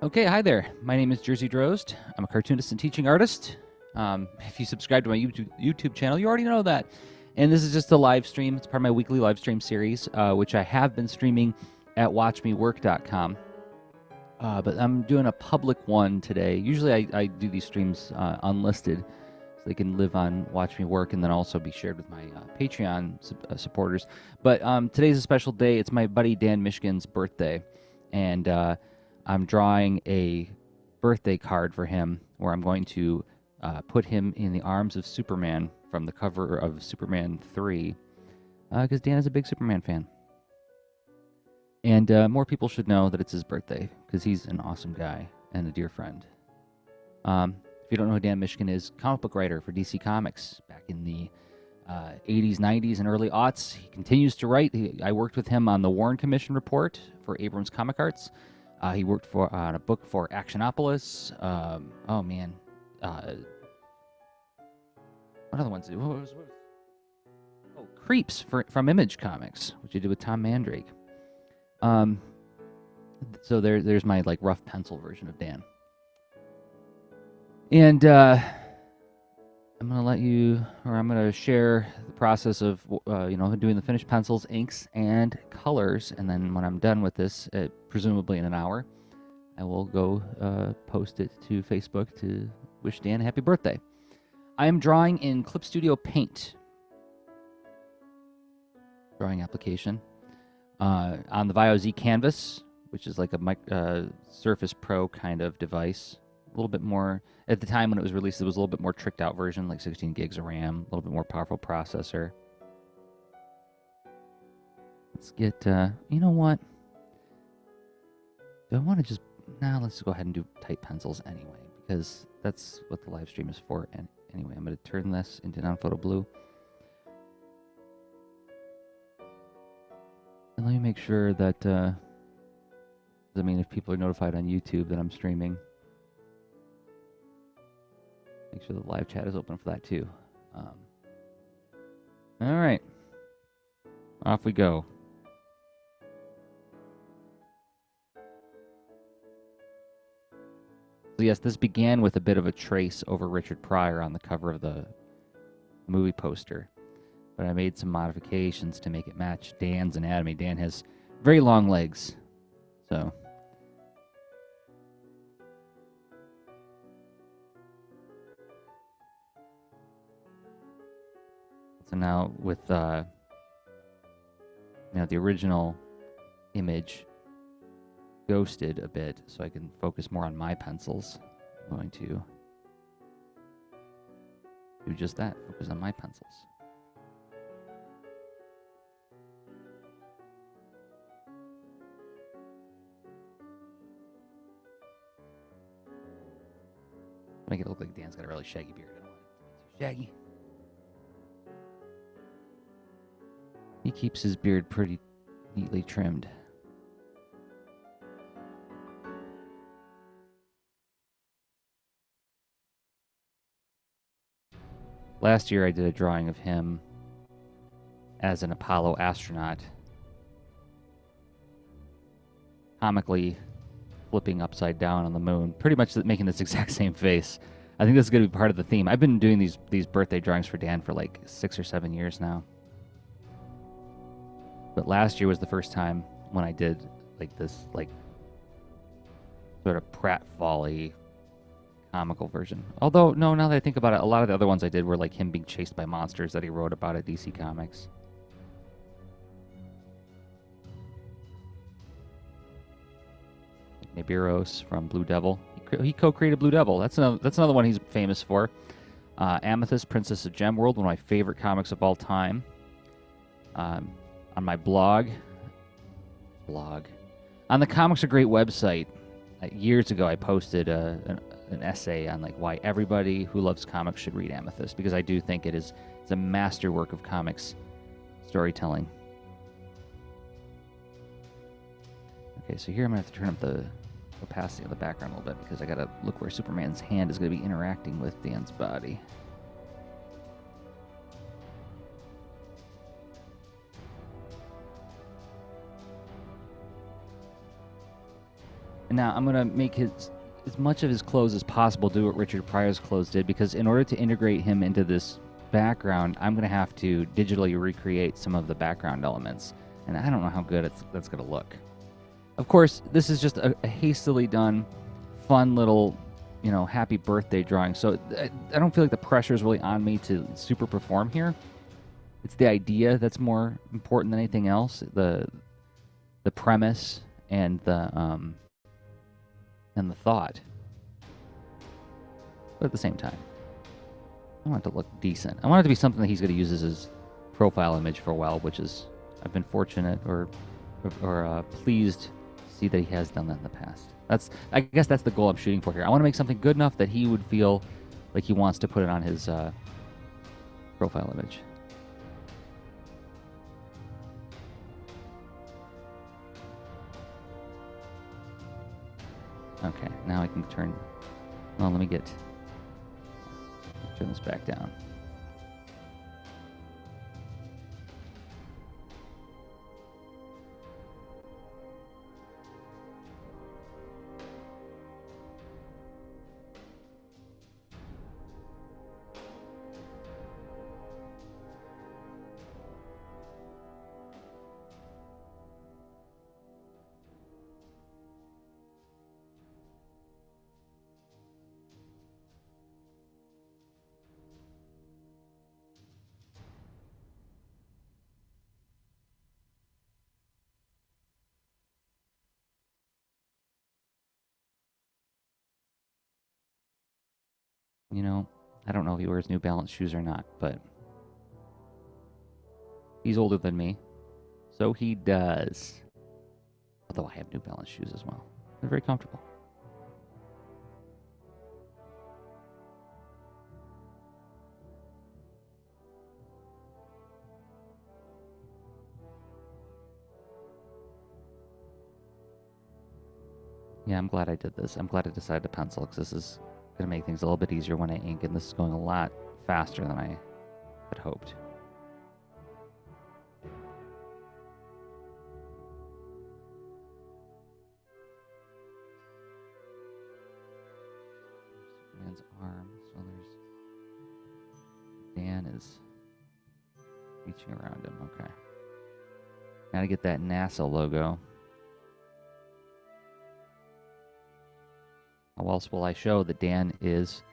Okay, hi there. My name is Jerzy Drozd. I'm a cartoonist and teaching artist. If you subscribe to my YouTube channel, you already know that. And this is just a live stream. It's part of my weekly live stream series, which I have been streaming at watchmework.com. But I'm doing a public one today. Usually I do these streams unlisted so they can live on Watch Me Work and then also be shared with my Patreon supporters. But today's a special day. It's my buddy Dan Mishkin's birthday. And I'm drawing a birthday card for him where I'm going to put him in the arms of Superman from the cover of Superman 3 because Dan is a big Superman fan. And more people should know that it's his birthday because he's an awesome guy and a dear friend. If you don't know who Dan Mishkin is, comic book writer for DC Comics back in the 80s, 90s, and early aughts. He continues to write. I worked with him on the Warren Commission report for Abrams Comic Arts. He worked on a book for Actionopolis. What other ones? Creeps from Image Comics, which he did with Tom Mandrake. So there's my like rough pencil version of Dan. And I'm gonna share the process of doing the finished pencils, inks, and colors. And then when I'm done with this, presumably in an hour, I will go post it to Facebook to wish Dan a happy birthday. I am drawing in Clip Studio Paint drawing application on the Vaio Z Canvas, which is like a Surface Pro kind of device. A little bit more, at the time when it was released, it was a little bit more tricked out version, like 16 gigs of RAM, a little bit more powerful processor. Let's get, you know what? Do I want to just, let's just go ahead and do tight pencils anyway, because that's what the live stream is for. And anyway, I'm going to turn this into non-photo blue. And let me make sure that, if people are notified on YouTube that I'm streaming, make sure the live chat is open for that too. All right, off we go. So yes, this began with a bit of a trace over Richard Pryor on the cover of the movie poster, but I made some modifications to make it match Dan's anatomy. Dan has very long legs, so. So now with the original image ghosted a bit, so I can focus more on my pencils. I'm going to do just that, focus on my pencils. Make it look like Dan's got a really shaggy beard. I don't want it to be too shaggy. He keeps his beard pretty neatly trimmed. Last year I did a drawing of him as an Apollo astronaut, comically flipping upside down on the moon, pretty much making this exact same face. I think this is going to be part of the theme. I've been doing these birthday drawings for Dan for like 6 or 7 years now. But last year was the first time when I did like this like sort of pratfall-y comical version. Although, no, now that I think about it, a lot of the other ones I did were like him being chased by monsters that he wrote about at DC Comics. Nibiros from Blue Devil. He co-created Blue Devil. That's another one he's famous for. Amethyst, Princess of Gem World, one of my favorite comics of all time. On my blog. On the Comics Are Great website, years ago I posted an essay on like why everybody who loves comics should read Amethyst, because I do think it's a masterwork of comics storytelling. Okay, so here I'm going to have to turn up the opacity of the background a little bit because I got to look where Superman's hand is going to be interacting with Dan's body. And now I'm going to make as much of his clothes as possible do what Richard Pryor's clothes did, because in order to integrate him into this background, I'm going to have to digitally recreate some of the background elements. And I don't know how good that's going to look. Of course, this is just a hastily done, fun little, happy birthday drawing. So I don't feel like the pressure is really on me to super perform here. It's the idea that's more important than anything else. The premise and the thought. But at the same time, I want it to look decent. I want it to be something that he's going to use as his profile image for a while, which is, I've been fortunate or pleased to see that he has done that in the past. I guess that's the goal I'm shooting for here. I want to make something good enough that he would feel like he wants to put it on his profile image. Okay, now I can turn. Well, let me turn this back down. I don't know if he wears New Balance shoes or not, but he's older than me, so he does. Although I have New Balance shoes as well. They're very comfortable. Yeah, I'm glad I did this. I'm glad I decided to pencil, because this is going to make things a little bit easier when I ink, and this is going a lot faster than I had hoped. Man's arm, so Dan is reaching around him. Okay. Gotta get that NASA logo. How else will I show that Dan is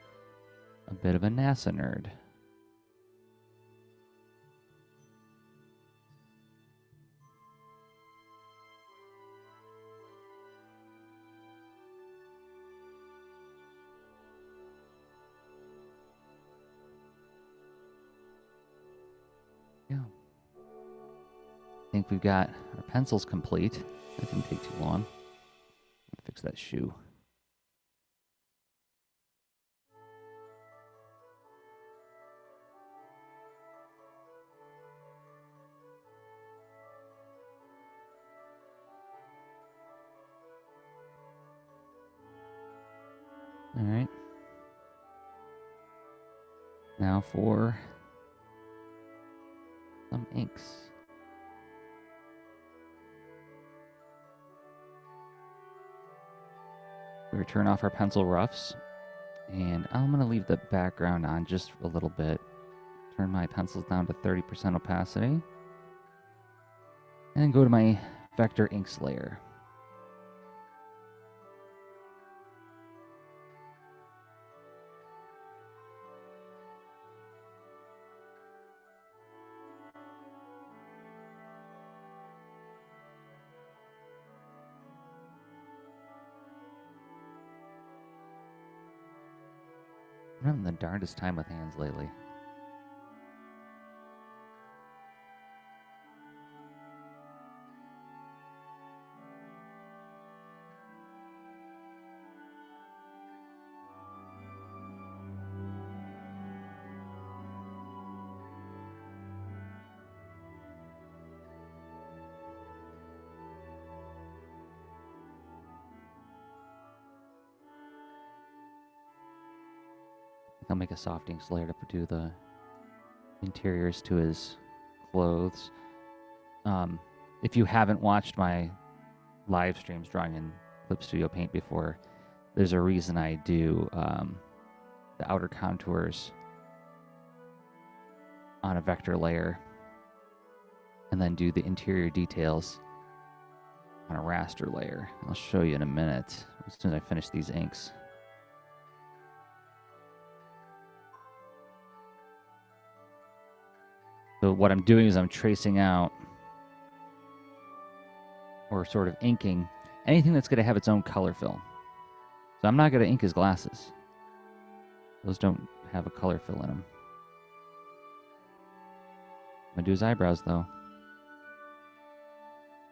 a bit of a NASA nerd? Yeah. I think we've got our pencils complete. That didn't take too long. Fix that shoe. All right. Now for some inks. We turn off our pencil roughs, and I'm going to leave the background on just a little bit. Turn my pencils down to 30% opacity, and then go to my vector inks layer. I'm having the darndest time with hands lately. I'll make a soft inks layer to do the interiors to his clothes. If you haven't watched my live streams drawing in Clip Studio Paint before. There's a reason I do the outer contours on a vector layer and then do the interior details on a raster layer. I'll show you in a minute as soon as I finish these inks. So what I'm doing is I'm tracing out or sort of inking anything that's going to have its own color fill. So I'm not going to ink his glasses. Those don't have a color fill in them. I'm going to do his eyebrows, though.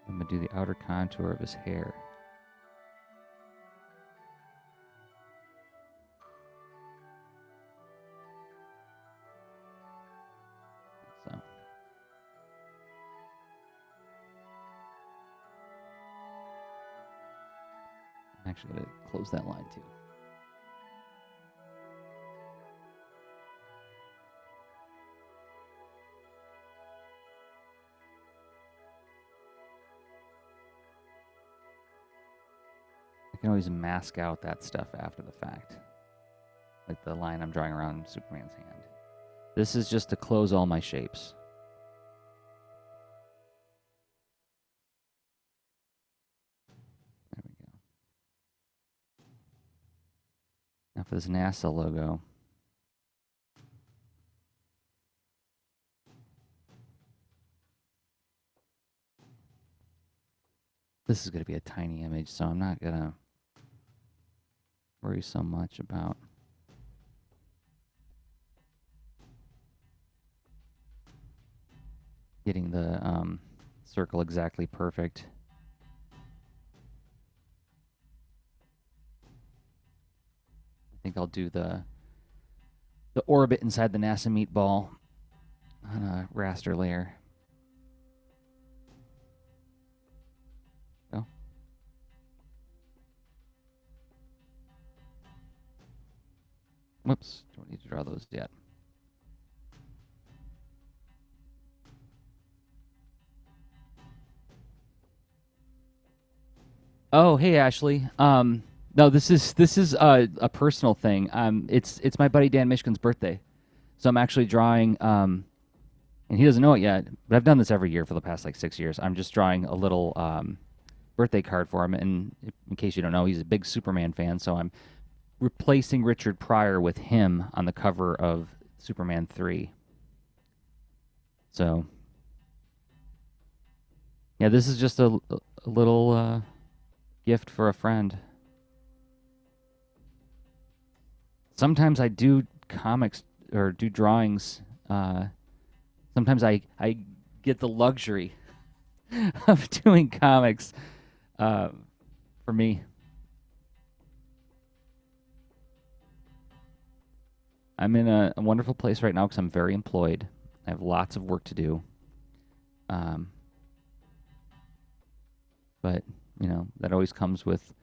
I'm going to do the outer contour of his hair. So. I'm actually going to close that line, too. I can always mask out that stuff after the fact. Like the line I'm drawing around Superman's hand. This is just to close all my shapes. There we go. Now for this NASA logo. This is going to be a tiny image, so I'm not going to worry so much about getting the circle exactly perfect. I think I'll do the orbit inside the NASA meatball on a raster layer. Go. Whoops, don't need to draw those yet. Oh, hey Ashley. No, this is a personal thing. It's my buddy Dan Mishkin's birthday, so I'm actually drawing. And he doesn't know it yet, but I've done this every year for the past like 6 years. I'm just drawing a little birthday card for him. And in case you don't know, he's a big Superman fan, so I'm replacing Richard Pryor with him on the cover of Superman 3. So, yeah, this is just a little gift for a friend. Sometimes I do comics or do drawings. Sometimes I get the luxury of doing comics for me. I'm in a wonderful place right now because I'm very employed. I have lots of work to do. But, you know, that always comes with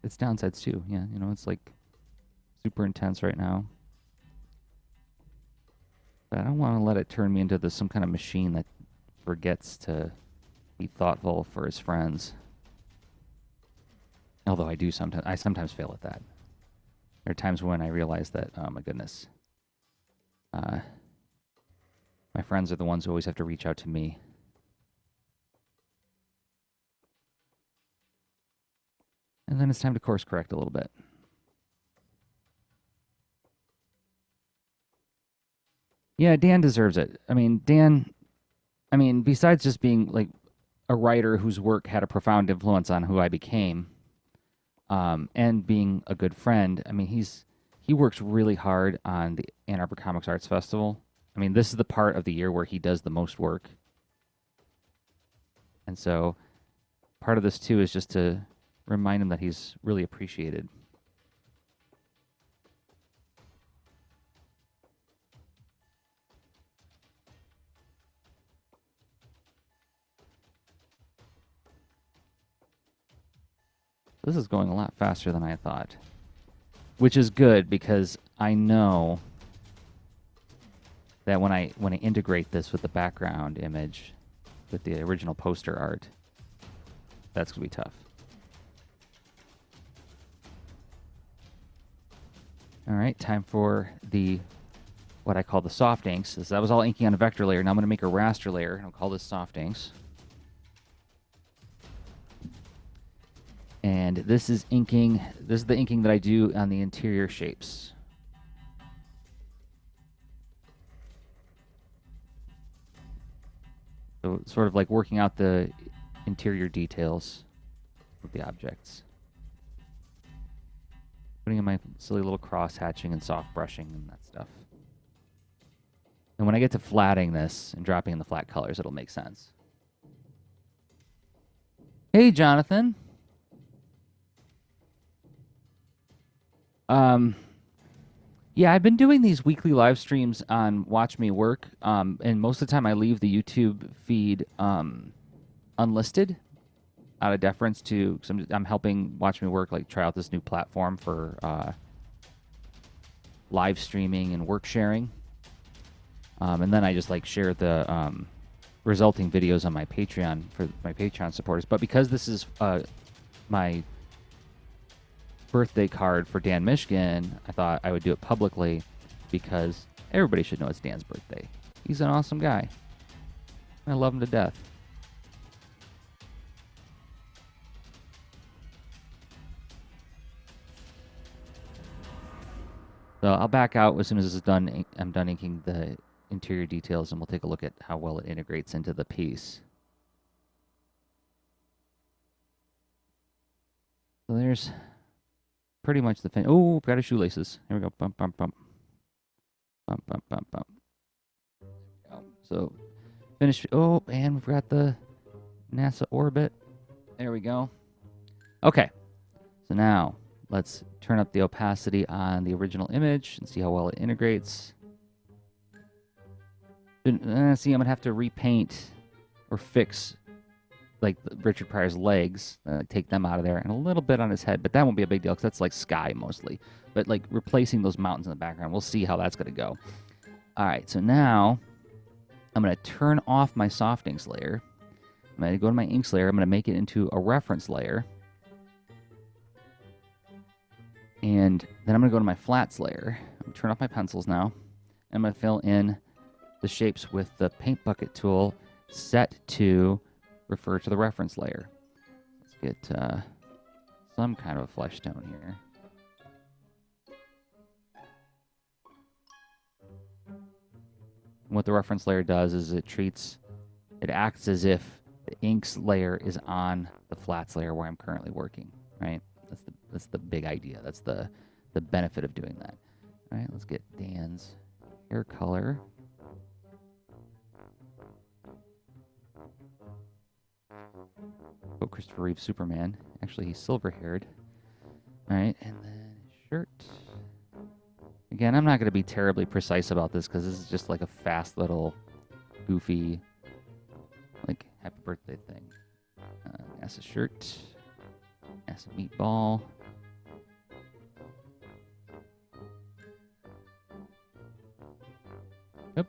its downsides too. Yeah, you know, it's like super intense right now. But I don't want to let it turn me into some kind of machine that forgets to be thoughtful for his friends. Although I sometimes fail at that. There are times when I realize that, oh my goodness, my friends are the ones who always have to reach out to me. And then it's time to course correct a little bit. Yeah, Dan deserves it. I mean, besides just being like a writer whose work had a profound influence on who I became, and being a good friend, I mean, he works really hard on the Ann Arbor Comics Arts Festival. I mean, this is the part of the year where he does the most work. And so part of this, too, is just to remind him that he's really appreciated. This is going a lot faster than I thought, which is good because I know that when I integrate this with the background image, with the original poster art. That's going to be tough. All right, time for what I call the soft inks. That was all inking on a vector layer. Now I'm going to make a raster layer, and I'll call this soft inks. And this is inking. This is the inking that I do on the interior shapes. So sort of like working out the interior details of the objects. Putting in my silly little cross hatching and soft brushing and that stuff. And when I get to flatting this and dropping in the flat colors, it'll make sense. Hey, Jonathan. Yeah, I've been doing these weekly live streams on Watch Me Work, and most of the time I leave the YouTube feed unlisted out of deference to, because I'm helping Watch Me Work like try out this new platform for live streaming and work sharing. And then I just like share the resulting videos on my Patreon for my Patreon supporters. But because this is my birthday card for Dan Michigan, I thought I would do it publicly because everybody should know it's Dan's birthday. He's an awesome guy. I love him to death. So I'll back out as soon as this is done. I'm done inking the interior details, and we'll take a look at how well it integrates into the piece. So there's pretty much the finish. Oh, got his shoelaces. Here we go. Bump, bump, bump. Bump, bump, bump, bump. So finish. Oh, and we've got the NASA orbit. There we go. Okay. So now let's turn up the opacity on the original image and see how well it integrates. See, I'm going to have to repaint or fix like Richard Pryor's legs, take them out of there, and a little bit on his head, but that won't be a big deal because that's like sky mostly. But like replacing those mountains in the background, we'll see how that's going to go. All right, so now I'm going to turn off my soft inks layer. I'm going to go to my inks layer. I'm going to make it into a reference layer. And then I'm going to go to my flats layer. I'm going to turn off my pencils now. I'm going to fill in the shapes with the paint bucket tool set to refer to the reference layer. Let's get some kind of a flesh tone here. And what the reference layer does is it acts as if the inks layer is on the flats layer where I'm currently working, right? That's the big idea. That's the benefit of doing that. All right, let's get Dan's hair color. Oh, Christopher Reeve Superman. Actually, he's silver-haired. All right, and then shirt. Again, I'm not going to be terribly precise about this because this is just like a fast little goofy, like, happy birthday thing. NASA shirt. NASA meatball. Yep.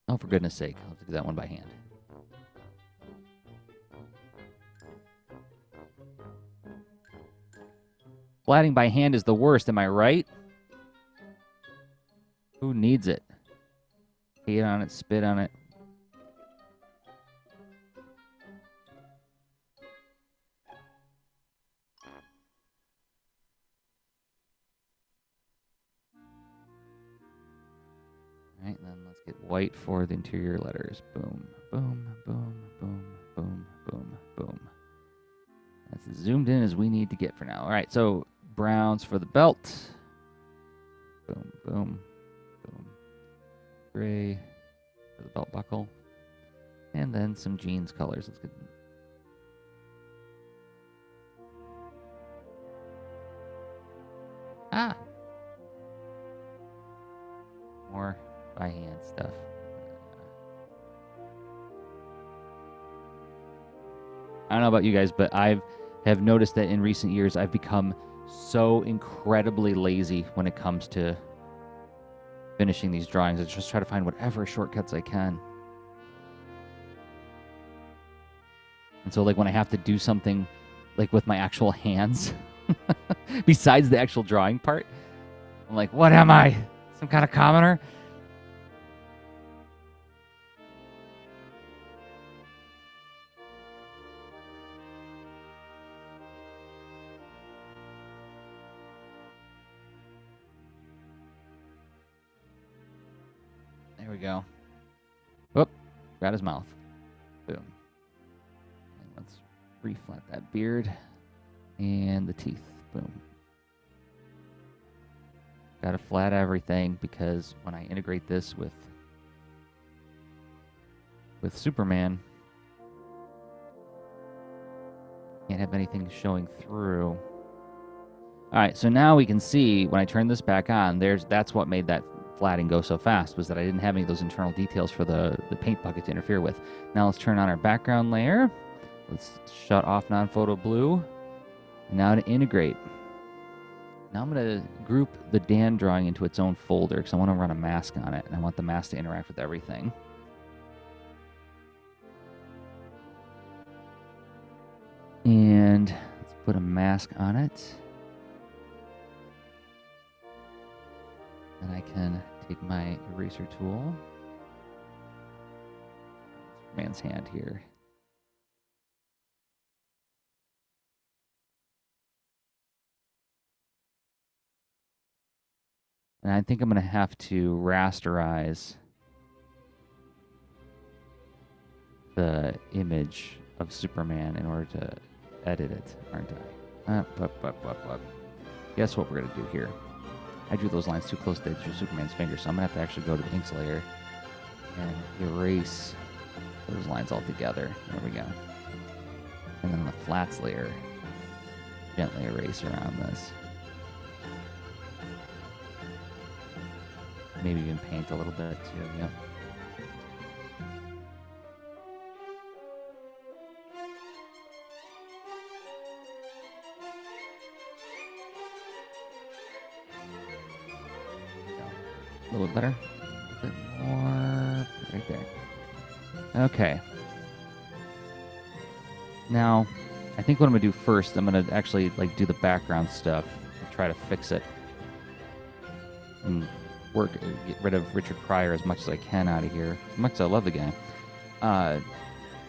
Oh, for goodness sake. I'll have to do that one by hand. Flatting by hand is the worst, am I right? Who needs it? Hate on it, spit on it. All right, then let's get white for the interior letters. Boom, boom, boom, boom, boom, boom, boom. That's as zoomed in as we need to get for now. All right, so browns for the belt. Boom, boom, boom. Gray for the belt buckle. And then some jeans colors. Let's get... Ah! More by hand stuff. I don't know about you guys, but I have noticed that in recent years I've become so incredibly lazy when it comes to finishing these drawings is just try to find whatever shortcuts I can. And so, like, when I have to do something, like, with my actual hands, besides the actual drawing part, I'm like, what am I? Some kind of commoner? There we go. Whoop. Got his mouth. Boom. And let's reflat that beard. And the teeth. Boom. Gotta flat everything because when I integrate this with Superman, can't have anything showing through. All right, so now we can see when I turn this back on, that's what made that flatting go so fast, was that I didn't have any of those internal details for the paint bucket to interfere with. Now let's turn on our background layer. Let's shut off non-photo blue. And now to integrate. Now I'm going to group the Dan drawing into its own folder because I want to run a mask on it, and I want the mask to interact with everything. And let's put a mask on it. And I can take my eraser tool. Man's hand here. And I think I'm going to have to rasterize the image of Superman in order to edit it, aren't I? Guess what we're going to do here? I drew those lines too close to Superman's finger, so I'm going to have to actually go to the inks layer and erase those lines all together. There we go. And then on the flats layer, gently erase around this. Maybe even paint a little bit too, yep. A little bit better. A bit more. Right there. Okay. Now, I think what I'm going to do first, I'm going to actually do the background stuff and try to fix it. And get rid of Richard Pryor as much as I can out of here. As much as I love the guy.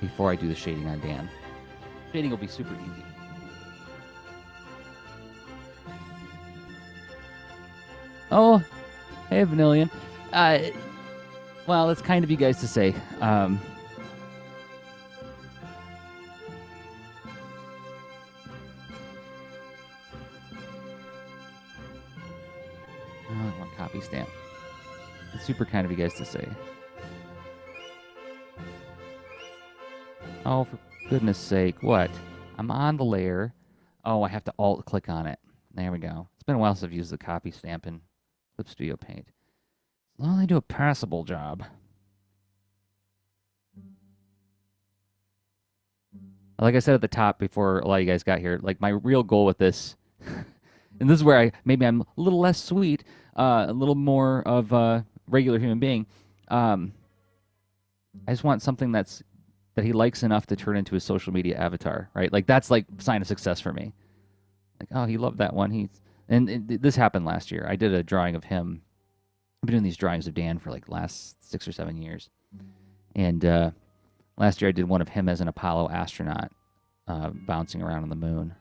Before I do the shading on Dan. Shading will be super easy. Oh, hey, Vanillion. Well, it's kind of you guys to say. Oh, one copy stamp. It's super kind of you guys to say. Oh, for goodness sake, what? I'm on the layer. Oh, I have to alt-click on it. There we go. It's been a while since I've used the copy stamp in Clip Studio Paint. As long as I do a passable job. Like I said at the top before a lot of you guys got here, my real goal with this, and this is where maybe I'm a little less sweet, a little more of a regular human being. I just want something that he likes enough to turn into his social media avatar, right? That's sign of success for me. Oh, he loved that one. And this happened last year. I did a drawing of him. I've been doing these drawings of Dan for last 6 or 7 years. And last year I did one of him as an Apollo astronaut bouncing around on the moon.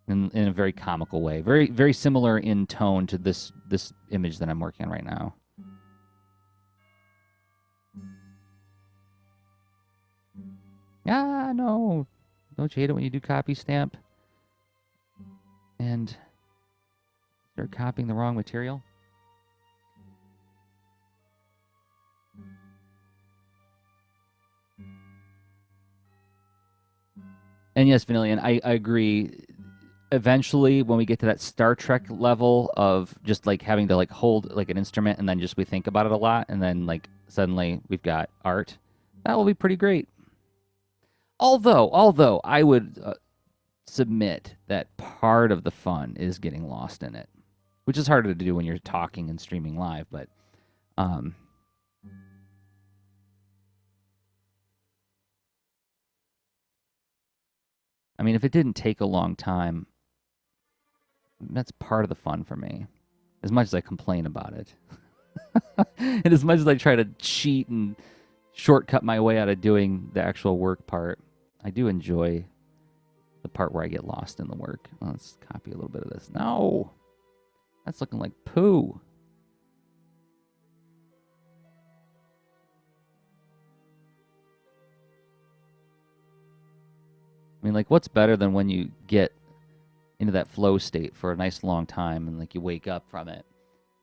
In a very comical way. Very, very similar in tone to this image that I'm working on right now. Ah, no. Don't you hate it when you do copy stamp? And start copying the wrong material? And yes, Vanillion, I agree. Eventually, when we get to that Star Trek level of just having to hold an instrument and then just we think about it a lot and then suddenly we've got art, that will be pretty great. Although I would submit that part of the fun is getting lost in it, which is harder to do when you're talking and streaming live. But I mean, if it didn't take a long time, that's part of the fun for me. As much as I complain about it, and as much as I try to cheat and shortcut my way out of doing the actual work part, I do enjoy the part where I get lost in the work. Let's copy a little bit of this. No, that's looking like poo. I mean, like, what's better than when you get into that flow state for a nice long time and like you wake up from it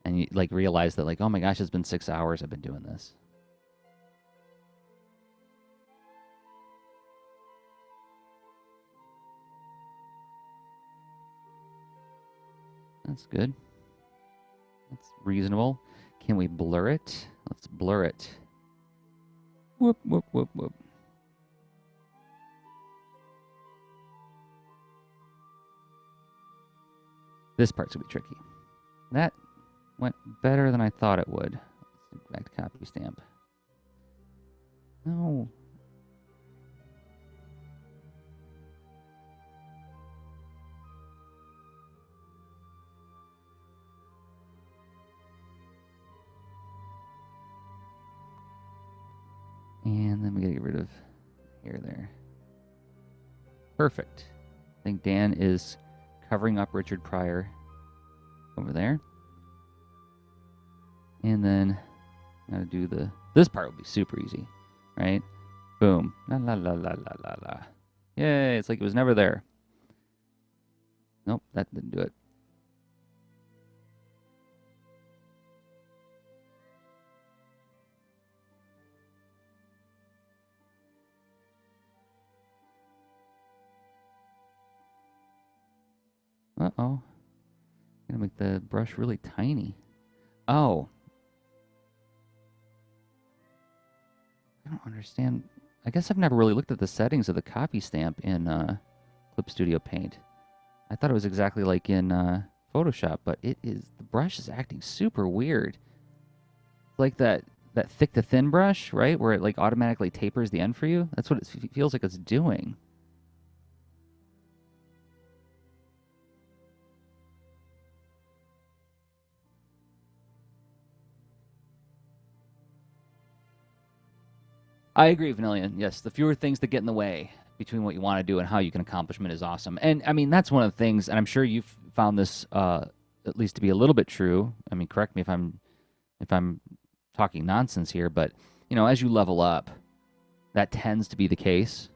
and you like realize that like, oh my gosh, it's been 6 hours I've been doing this. That's good. That's reasonable. Can we blur it? Let's blur it. Whoop, whoop, whoop, whoop. This part's going to be tricky. That went better than I thought it would. Let's go back to copy stamp. No. And then we got to get rid of here, there. Perfect. I think Dan is covering up Richard Pryor over there. And then gotta do this part will be super easy, right? Boom. La la la la la la la. Yay, it's like it was never there. Nope, that didn't do it. Uh-oh. Gonna make the brush really tiny. Oh. I don't understand. I guess I've never really looked at the settings of the copy stamp in Clip Studio Paint. I thought it was exactly like in Photoshop, but it is, the brush is acting super weird. It's like that thick to thin brush, right? Where it like automatically tapers the end for you. That's what it feels like it's doing. I agree, Vanillion. Yes, the fewer things that get in the way between what you want to do and how you can accomplish them is awesome. And I mean, that's one of the things, and I'm sure you've found this at least to be a little bit true. I mean, correct me if I'm talking nonsense here, but you know, as you level up, that tends to be the case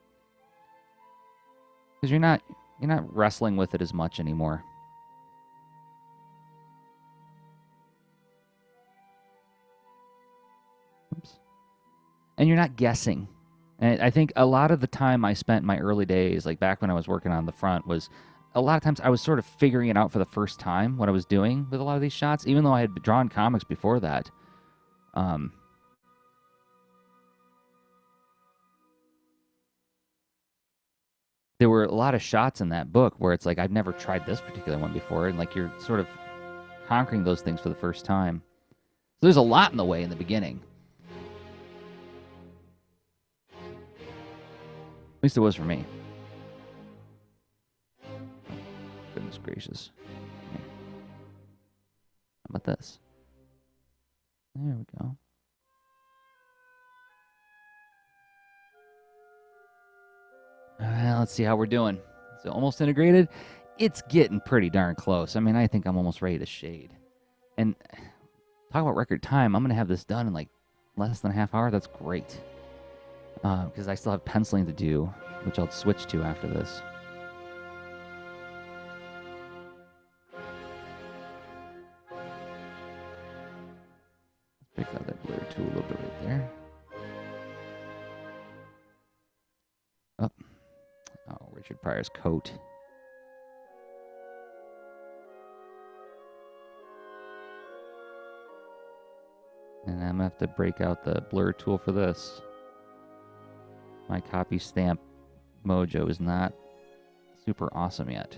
because you're not wrestling with it as much anymore. Oops. And you're not guessing. And I think a lot of the time I spent in my early days, like back when I was working on the front, was a lot of times I was sort of figuring it out for the first time what I was doing with a lot of these shots, even though I had drawn comics before that. There were a lot of shots in that book where it's like, I've never tried this particular one before, and like you're sort of conquering those things for the first time. So there's a lot in the way in the beginning. At least it was for me. Goodness gracious. How about this? There we go. Let's see how we're doing. So almost integrated. It's getting pretty darn close. I mean, I think I'm almost ready to shade. And talk about record time. I'm going to have this done in like less than a half hour. That's great. Because I still have penciling to do, which I'll switch to after this. Break out that blur tool a little bit right there. Oh, Richard Pryor's coat. And I'm going to have to break out the blur tool for this. My copy stamp mojo is not super awesome yet.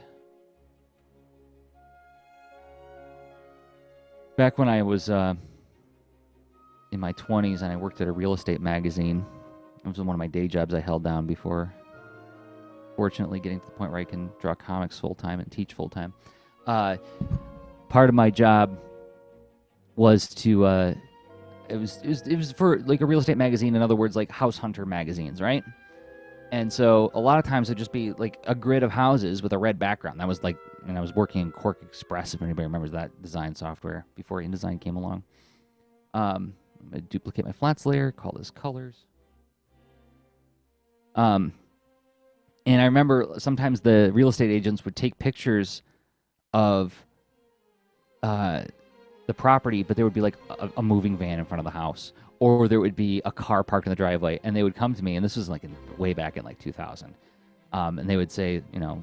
back when I was in my 20s and I worked at a real estate magazine. It was one of my day jobs I held down before, fortunately, getting to the point where I can draw comics full-time and teach full-time. Part of my job was to it was for like a real estate magazine. In other words, like house hunter magazines, right? And so a lot of times it'd just be like a grid of houses with a red background. That was like, and I was working in Quark Express, if anybody remembers that design software before InDesign came along. I'm gonna duplicate my flats layer, call this colors. And I remember sometimes the real estate agents would take pictures of the property, but there would be like a moving van in front of the house, or there would be a car parked in the driveway, and they would come to me, and this was like way back in like 2000, and they would say, you know,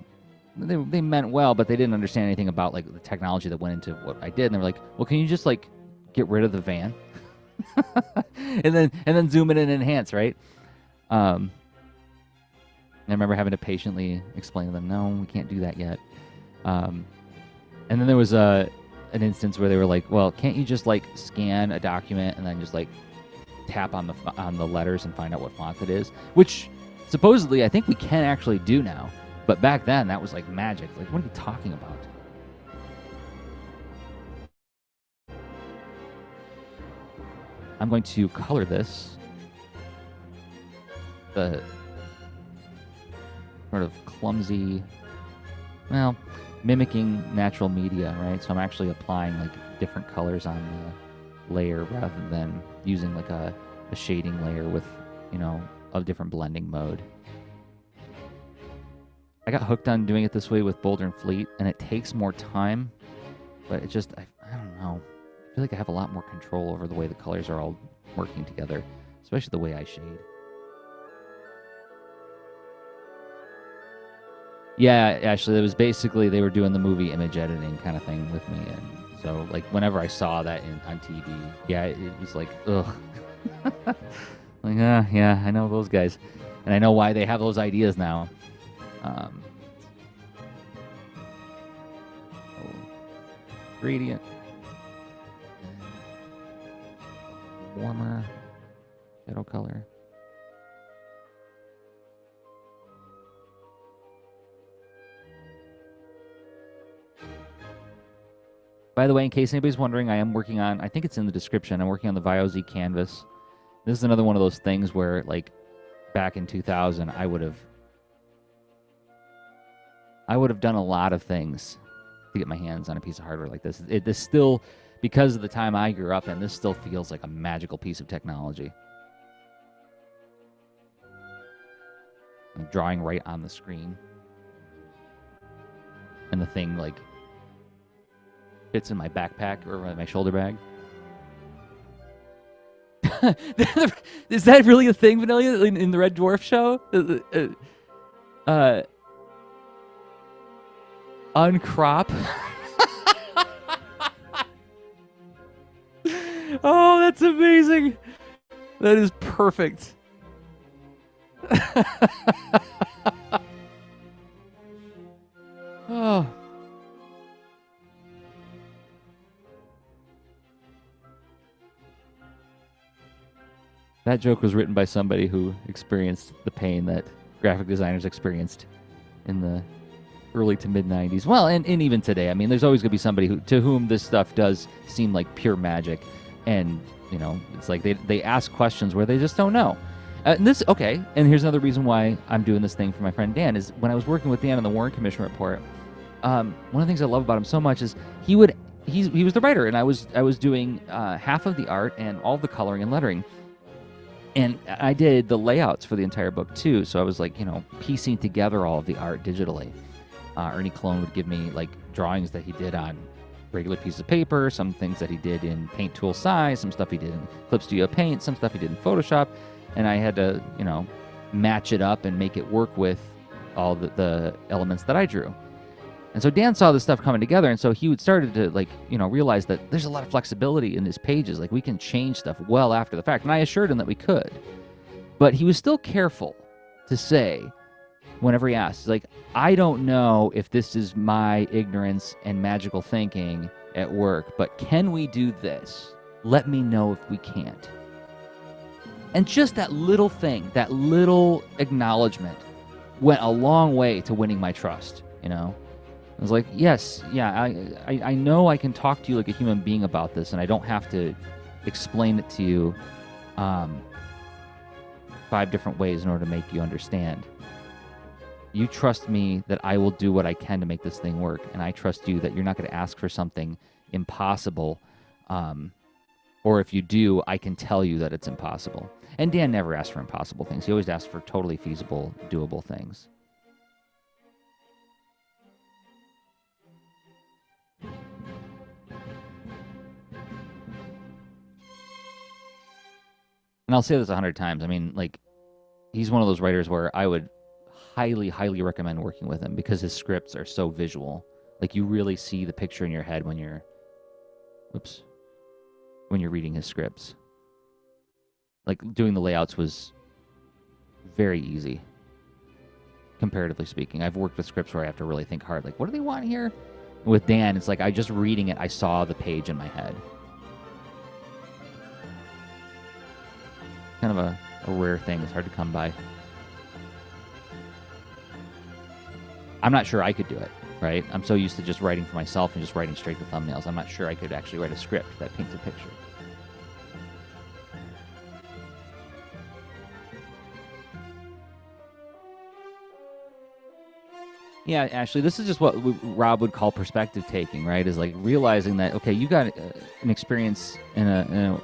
they meant well, but they didn't understand anything about like the technology that went into what I did, and they were like, well, can you just like get rid of the van and then zoom in and enhance, right? And I remember having to patiently explain to them, no, we can't do that yet. And then there was an instance where they were like, well, can't you just like scan a document and then just like tap on the letters and find out what font it is? Which supposedly I think we can actually do now, but back then that was like magic. Like, what are you talking about? I'm going to color this the sort of clumsy, well, mimicking natural media, right? So I'm actually applying like different colors on the layer rather than using like a shading layer with, you know, a different blending mode. I got hooked on doing it this way with Boulder and Fleet, and it takes more time, but it just, I don't know. I feel like I have a lot more control over the way the colors are all working together, especially the way I shade. Yeah, actually, it was basically they were doing the movie image editing kind of thing with me, and so like whenever I saw that on TV, yeah, it was like, ugh. Like, yeah, I know those guys, and I know why they have those ideas now. Gradient, warmer shadow color. By the way, in case anybody's wondering, I am working on, I think it's in the description, I'm working on the Vaio Z canvas. This is another one of those things where, like, back in 2000, I would have done a lot of things to get my hands on a piece of hardware like this. This still, because of the time I grew up in, this still feels like a magical piece of technology. I'm drawing right on the screen. And the thing, like, fits in my backpack or my shoulder bag. Is that really a thing, Vanilla, in the Red Dwarf show? Uncrop. Oh, that's amazing. That is perfect. Oh. That joke was written by somebody who experienced the pain that graphic designers experienced in the early to mid 90s. Well, and even today. I mean, there's always going to be somebody to whom this stuff does seem like pure magic. And, you know, it's like they ask questions where they just don't know. And here's another reason why I'm doing this thing for my friend Dan, is when I was working with Dan on the Warren Commission report, one of the things I love about him so much is he was the writer, and I was doing half of the art and all the coloring and lettering. And I did the layouts for the entire book, too. So I was, like, you know, piecing together all of the art digitally. Ernie Clone would give me, like, drawings that he did on regular pieces of paper, some things that he did in Paint Tool size, some stuff he did in Clip Studio Paint, some stuff he did in Photoshop. And I had to, you know, match it up and make it work with all the elements that I drew. And so Dan saw this stuff coming together, and so he started to, like, you know, realize that there's a lot of flexibility in his pages. Like, we can change stuff well after the fact. And I assured him that we could. But he was still careful to say, whenever he asked, like, I don't know if this is my ignorance and magical thinking, at work, but can we do this? Let me know if we can't. And just that little thing, that little acknowledgement went a long way to winning my trust, you know? I was like, yes, yeah, I know I can talk to you like a human being about this, and I don't have to explain it to you 5 different ways in order to make you understand. You trust me that I will do what I can to make this thing work, and I trust you that you're not going to ask for something impossible, or if you do, I can tell you that it's impossible. And Dan never asked for impossible things. He always asked for totally feasible, doable things. And I'll say this 100 times. I mean, like, he's one of those writers where I would highly, highly recommend working with him because his scripts are so visual. Like, you really see the picture in your head when you're, when you're reading his scripts. Like, doing the layouts was very easy, comparatively speaking. I've worked with scripts where I have to really think hard. Like, what do they want here? With Dan, it's like I just reading it, I saw the page in my head. Kind of a rare thing. It's hard to come by. I'm not sure I could do it, right? I'm so used to just writing for myself and just writing straight to thumbnails. I'm not sure I could actually write a script that paints a picture. Yeah, Ashley, this is just what Rob would call perspective taking, right? Is like realizing that, okay, you got an experience in a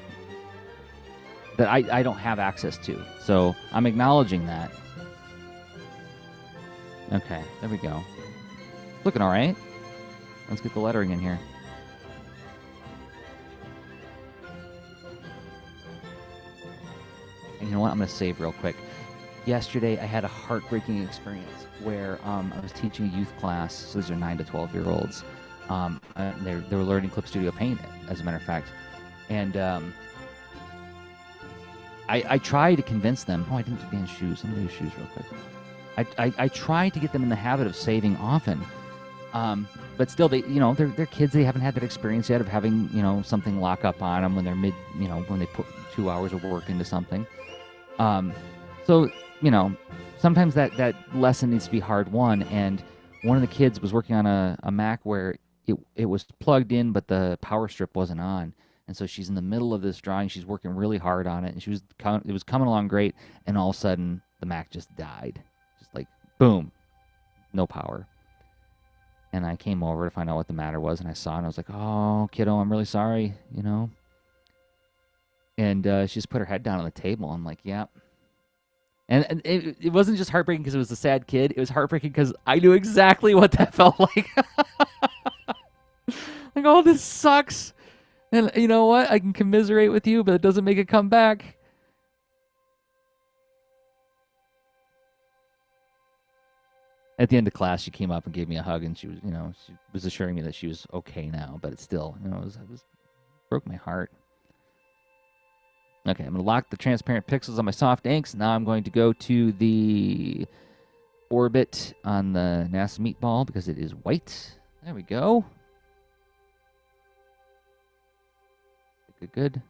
that I don't have access to. So I'm acknowledging that. Okay, there we go. Looking all right. Let's get the lettering in here. And you know what? I'm going to save real quick. Yesterday, I had a heartbreaking experience where I was teaching a youth class. So these are 9 to 12-year-olds. They were learning Clip Studio Paint, as a matter of fact. And I tried to convince them. Oh, I didn't do Dan's shoes. Let me do his shoes real quick. I tried to get them in the habit of saving often. But still, they're kids. They haven't had that experience yet of having, something lock up on them when they're when they put 2 hours of work into something. So, sometimes that lesson needs to be hard won. And one of the kids was working on a Mac where it was plugged in, but the power strip wasn't on. And so she's in the middle of this drawing. She's working really hard on it, and it was coming along great. And all of a sudden, the Mac just died, just like boom, no power. And I came over to find out what the matter was, and I saw it, and I was like, "Oh, kiddo, I'm really sorry," And she just put her head down on the table. I'm like, "Yeah." And it wasn't just heartbreaking because it was a sad kid. It was heartbreaking because I knew exactly what that felt like. Like, oh, this sucks. And you know what? I can commiserate with you, but it doesn't make it come back. At the end of class, she came up and gave me a hug, and she was assuring me that she was okay now. But it still, it broke my heart. Okay, I'm going to lock the transparent pixels on my soft inks. Now I'm going to go to the orbit on the NASA meatball because it is white. There we go. Good.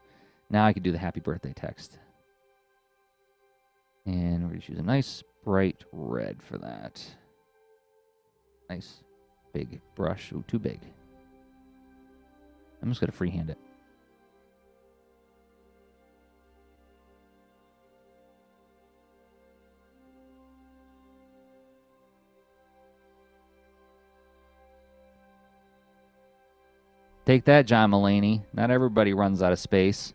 Now I can do the happy birthday text. And we're going to use a nice bright red for that. Nice big brush. Ooh, too big. I'm just going to freehand it. Take that, John Mulaney. Not everybody runs out of space.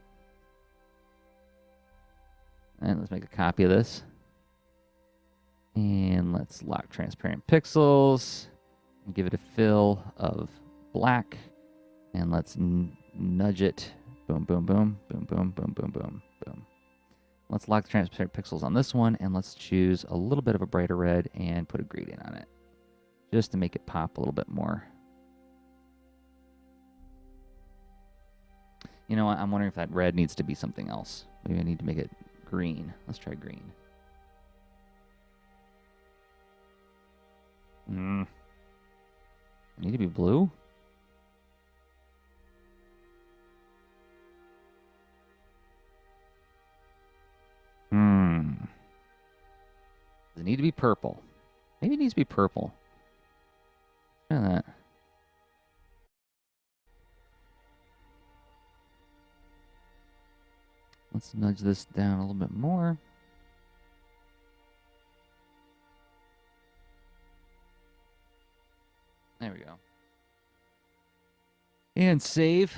And let's make a copy of this. And let's lock transparent pixels. And give it a fill of black. And let's nudge it. Boom, boom, boom. Boom, boom, boom, boom, boom, boom. Let's lock the transparent pixels on this one. And let's choose a little bit of a brighter red and put a gradient on it. Just to make it pop a little bit more. You know what? I'm wondering if that red needs to be something else. Maybe I need to make it green. Let's try green. Need to be blue? it need to be purple? Maybe it needs to be purple. Try that. Let's nudge this down a little bit more. There we go. And save.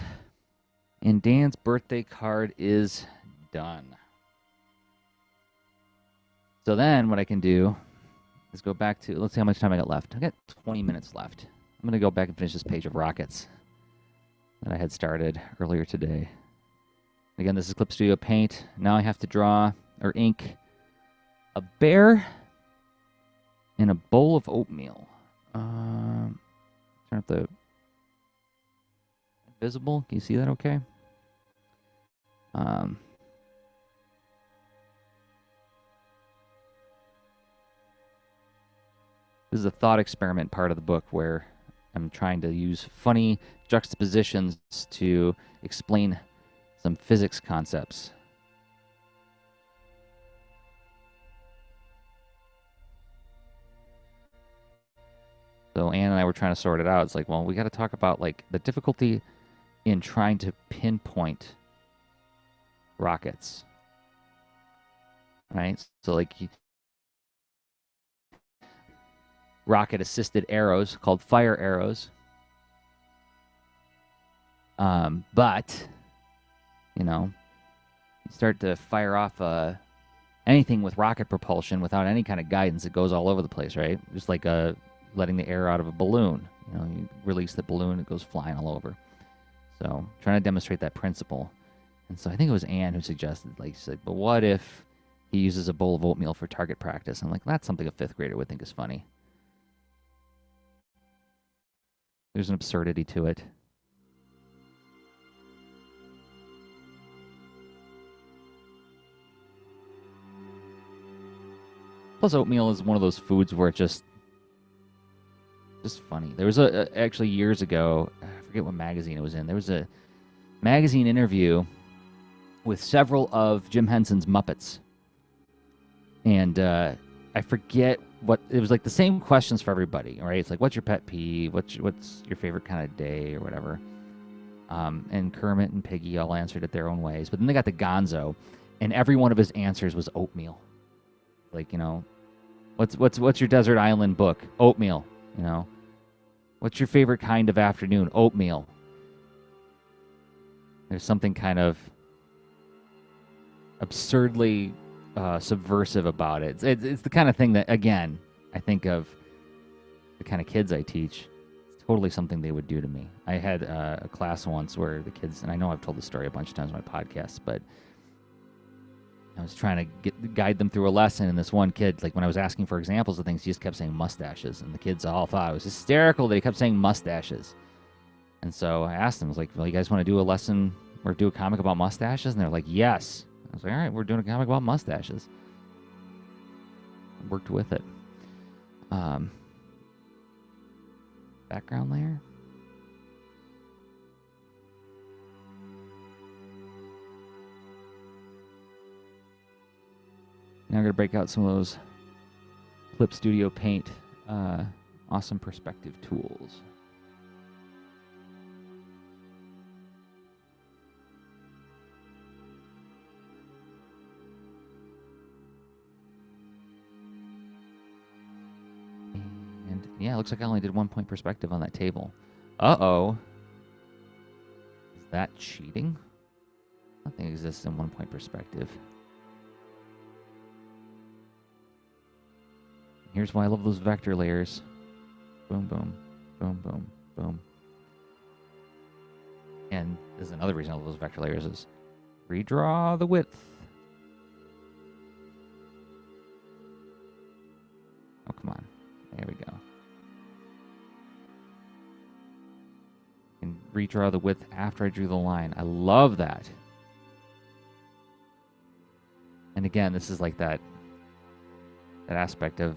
And Dan's birthday card is done. So then what I can do is go back to, let's see how much time I got left. I got 20 minutes left. I'm going to go back and finish this page of rockets that I had started earlier today. Again, this is Clip Studio Paint. Now I have to draw or ink a bear in a bowl of oatmeal. Turn up the visible. Can you see that okay? This is a thought experiment part of the book where I'm trying to use funny juxtapositions to explain some physics concepts. So Anne and I were trying to sort it out. It's like, well, we got to talk about like the difficulty in trying to pinpoint rockets, right? So like rocket-assisted arrows called fire arrows. But you know, you start to fire off anything with rocket propulsion without any kind of guidance, it goes all over the place, right? Just like letting the air out of a balloon. You know, you release the balloon, it goes flying all over. So trying to demonstrate that principle. And so I think it was Anne who suggested, like, she said, but what if he uses a bowl of oatmeal for target practice? I'm like, that's something a fifth grader would think is funny. There's an absurdity to it. Plus, oatmeal is one of those foods where it just funny. There was actually years ago, I forget what magazine it was in. There was a magazine interview with several of Jim Henson's Muppets, and I forget what it was. Like the same questions for everybody, right? It's like, what's your pet peeve? What's your favorite kind of day or whatever? And Kermit and Piggy all answered it their own ways. But then they got the Gonzo, and every one of his answers was oatmeal. Like, you know, what's your desert island book? Oatmeal. You know, what's your favorite kind of afternoon? Oatmeal. There's something kind of absurdly subversive about it. It's the kind of thing that, again, I think of the kind of kids I teach. It's totally something they would do to me. I had a class once where the kids, and I know I've told the story a bunch of times on my podcasts, but I was trying to guide them through a lesson, and this one kid, like when I was asking for examples of things, he just kept saying mustaches, and the kids all thought it was hysterical that he kept saying mustaches. And so I asked them, I was like, well, you guys want to do a lesson or do a comic about mustaches? And they're like, yes. I was like, all right, we're doing a comic about mustaches. I worked with it. Background layer. Now I'm going to break out some of those Clip Studio Paint awesome perspective tools. And yeah, it looks like I only did 1 point perspective on that table. Uh-oh. Is that cheating? Nothing exists in 1 point perspective. Here's why I love those vector layers. Boom, boom, boom, boom, boom. And this is another reason I love those vector layers is redraw the width. Oh, come on. There we go. And redraw the width after I drew the line. I love that. And again, this is like that aspect of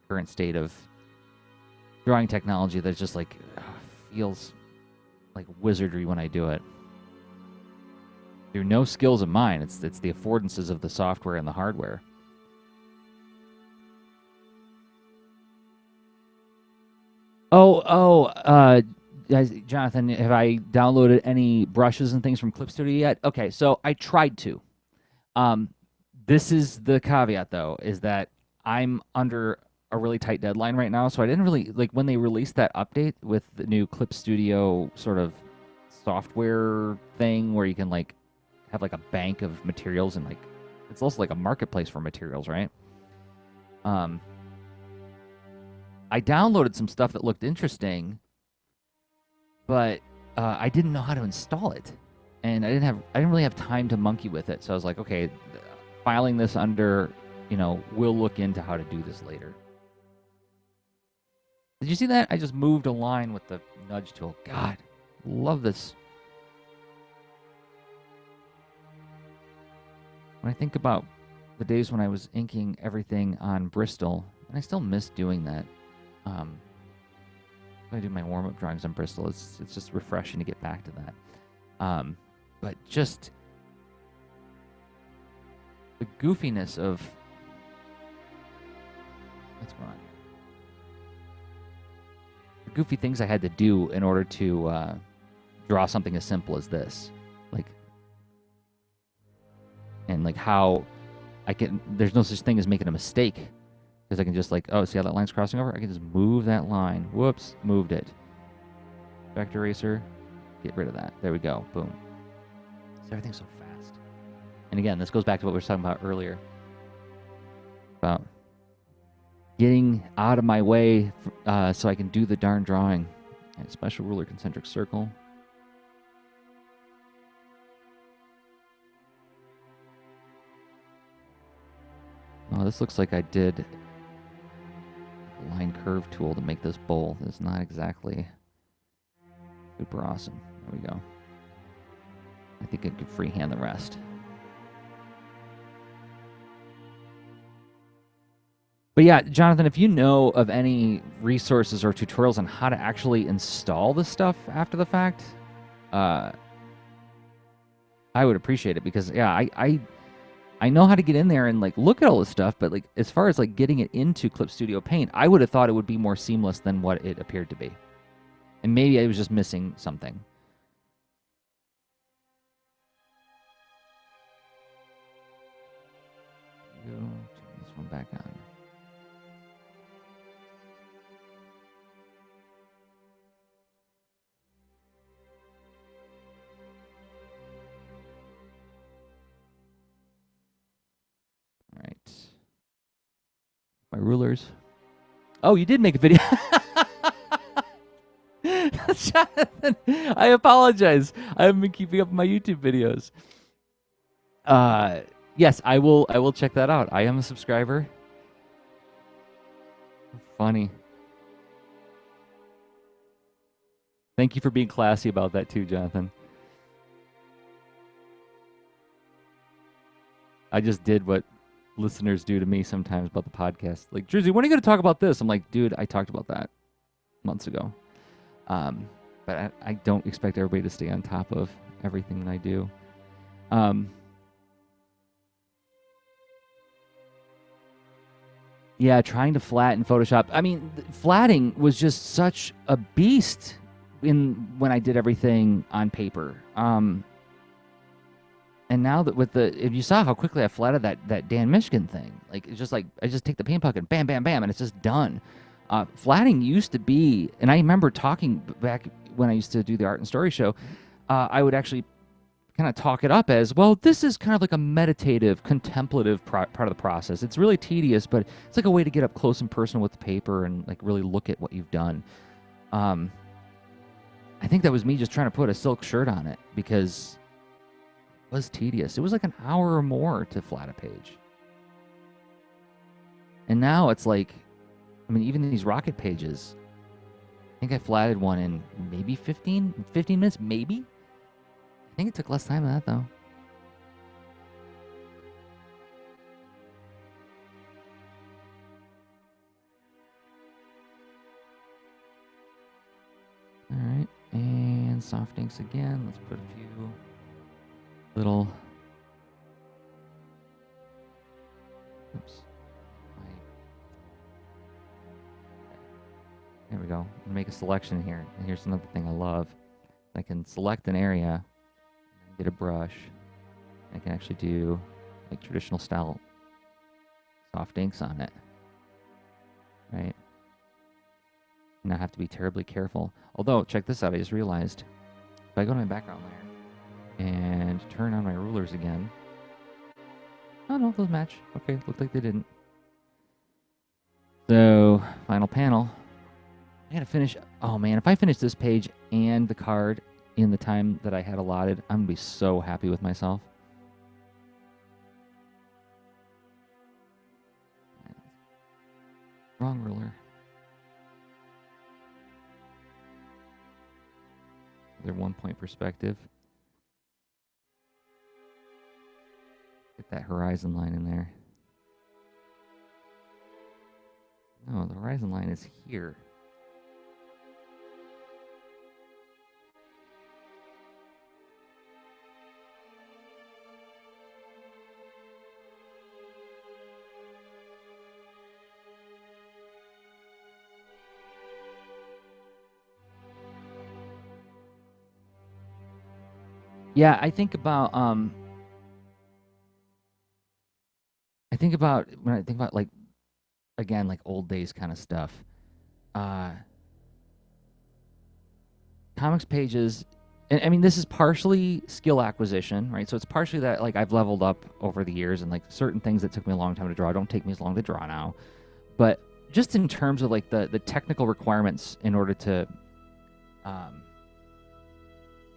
current state of drawing technology that just like feels like wizardry when I do it. Through no skills of mine, it's the affordances of the software and the hardware. Jonathan, have I downloaded any brushes and things from Clip Studio yet? Okay, so I tried to. This is the caveat, though, is that I'm under a really tight deadline right now, so I didn't really like when they released that update with the new Clip Studio sort of software thing where you can like have like a bank of materials and like it's also like a marketplace for materials, right? I downloaded some stuff that looked interesting, but I didn't know how to install it, and I didn't really have time to monkey with it. So I was like, okay, filing this under, we'll look into how to do this later. Did you see that? I just moved a line with the nudge tool. God, love this. When I think about the days when I was inking everything on Bristol, and I still miss doing that. When I do my warm-up drawings on Bristol, it's just refreshing to get back to that. But just the goofiness of what's going on? The goofy things I had to do in order to draw something as simple as this, and like how I can. There's no such thing as making a mistake. Because I can just like, oh, see how that line's crossing over? I can just move that line. Whoops, moved it. Vector eraser, get rid of that. There we go, boom. So everything's so fast. And again, this goes back to what we were talking about earlier. About getting out of my way so I can do the darn drawing. Right, special ruler, concentric circle. Oh, this looks like I did line curve tool to make this bowl. It's not exactly super awesome. There we go. I think I could freehand the rest. But yeah, Jonathan, if you know of any resources or tutorials on how to actually install this stuff after the fact, I would appreciate it because yeah, I know how to get in there and like look at all this stuff, but like as far as like getting it into Clip Studio Paint, I would have thought it would be more seamless than what it appeared to be. And maybe I was just missing something. Turn this one back on. All right. My rulers. Oh, you did make a video. Jonathan, I apologize. I haven't been keeping up with my YouTube videos. Yes, I will check that out. I am a subscriber. Funny. Thank you for being classy about that too, Jonathan. I just did what listeners do to me sometimes about the podcast. Like, Jerzy, when are you going to talk about this? I'm like, dude, I talked about that months ago. But I don't expect everybody to stay on top of everything that I do. Yeah, trying to flatten Photoshop. I mean, flatting was just such a beast when I did everything on paper. And now that if you saw how quickly I flatted that Dan Mishkin thing, like it's just like I just take the paint puck and bam, bam, bam, and it's just done. Flatting used to be, and I remember talking back when I used to do the art and story show, I would actually kind of talk it up as, well, this is kind of like a meditative, contemplative part of the process. It's really tedious, but it's like a way to get up close and personal with the paper and like really look at what you've done. I think that was me just trying to put a silk shirt on it because it was tedious. It was like an hour or more to flat a page. And now it's like, I mean, even these rocket pages, I think I flatted one in maybe 15 minutes, maybe? I think it took less time than that, though. All right, and soft inks again. Let's put a few little... Oops. There we go. go. And make a selection here. And here's another thing I love. I can select an area, get a brush. I can actually do like traditional style soft inks on it. Right? Not have to be terribly careful. Although, check this out, I just realized if I go to my background layer and turn on my rulers again. Oh no, those match. Okay, looked like they didn't. So, final panel. I gotta finish. Oh man, if I finish this page and the card in the time that I had allotted, I'm gonna be so happy with myself. Wrong ruler. Their 1 point perspective. Get that horizon line in there. No, the horizon line is here. Yeah, I think about when I think about like again like old days kind of stuff. Comics pages, and I mean this is partially skill acquisition, right? So it's partially that like I've leveled up over the years, and like certain things that took me a long time to draw don't take me as long to draw now. But just in terms of like the technical requirements in order to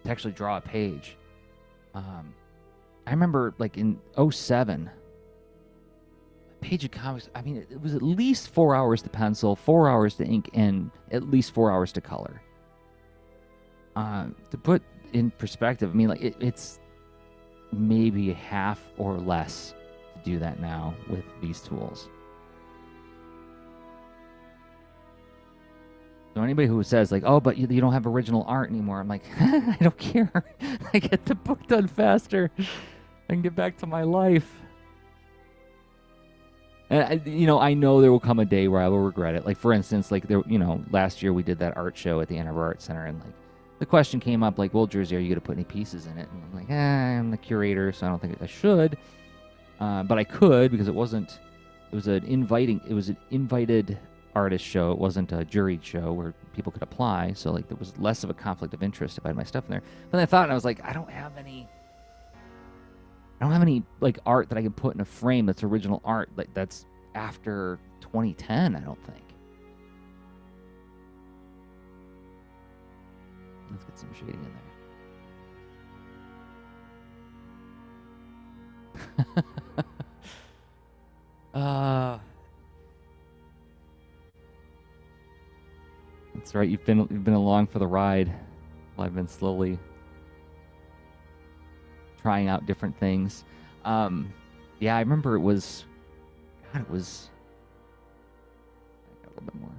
actually draw a page. I remember like in 07, a page of comics, I mean, it was at least 4 hours to pencil, 4 hours to ink, and at least 4 hours to color. To put in perspective, I mean, like it's maybe half or less to do that now with these tools. So anybody who says like, oh, but you don't have original art anymore, I'm like, I don't care. I get the book done faster. I can get back to my life. And I know there will come a day where I will regret it. Like for instance, like there, last year we did that art show at the Ann Arbor Art Center, and like the question came up like, well, Jerzy, are you gonna put any pieces in it? And I'm like, I'm the curator, so I don't think I should. But I could because it was an invited artist show. It wasn't a juried show where people could apply, so like there was less of a conflict of interest if I had my stuff in there. But then I thought, and I was like, I don't have any like art that I can put in a frame that's original art, like that's after 2010, I don't think. Let's get some shading in there. That's right. You've been along for the ride. While I've been slowly trying out different things. Yeah, I remember it was. God, it was. I got a little bit more.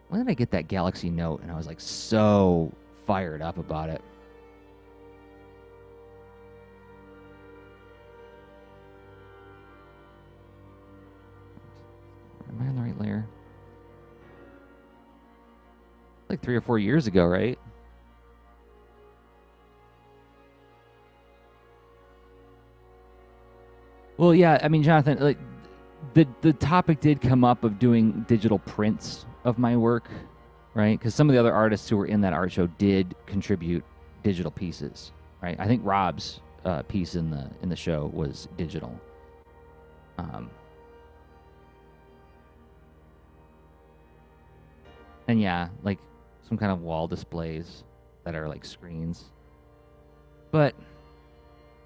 When did I get that Galaxy Note? And I was like so fired up about it. Am I on the right layer? Like 3 or 4 years ago, right? Well, yeah, I mean, Jonathan, like the topic did come up of doing digital prints of my work, right? Because some of the other artists who were in that art show did contribute digital pieces, right? I think Rob's piece in the show was digital. And yeah, like some kind of wall displays that are like screens. But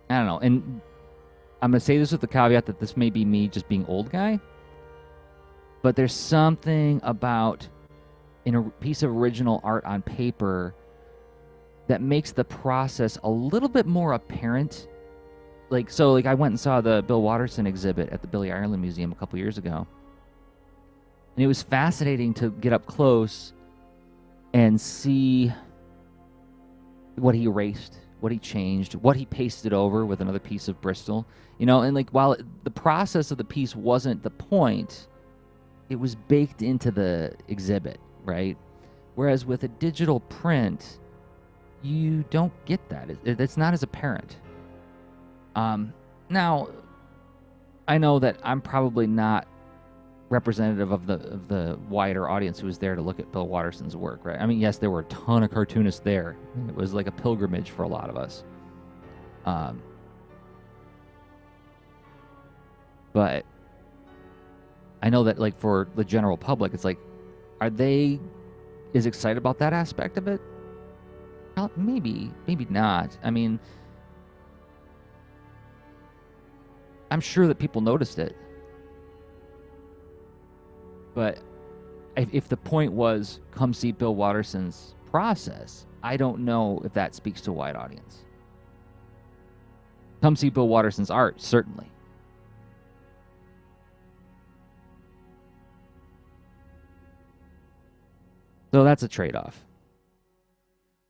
I don't know. And I'm going to say this with the caveat that this may be me just being old guy. But there's something about in a piece of original art on paper that makes the process a little bit more apparent. Like, so like I went and saw the Bill Watterson exhibit at the Billy Ireland Museum a couple years ago. And it was fascinating to get up close and see what he erased, what he changed, what he pasted over with another piece of Bristol. And like while the process of the piece wasn't the point, it was baked into the exhibit, right? Whereas with a digital print, you don't get that. It's not as apparent. Now, I know that I'm probably not representative of the wider audience who was there to look at Bill Watterson's work, right? I mean, yes, there were a ton of cartoonists there. It was like a pilgrimage for a lot of us. But I know that, like, for the general public, it's like, are they as excited about that aspect of it? Well, maybe not. I mean, I'm sure that people noticed it. But if the point was come see Bill Watterson's process, I don't know if that speaks to a wide audience. Come see Bill Watterson's art, certainly. So that's a trade-off.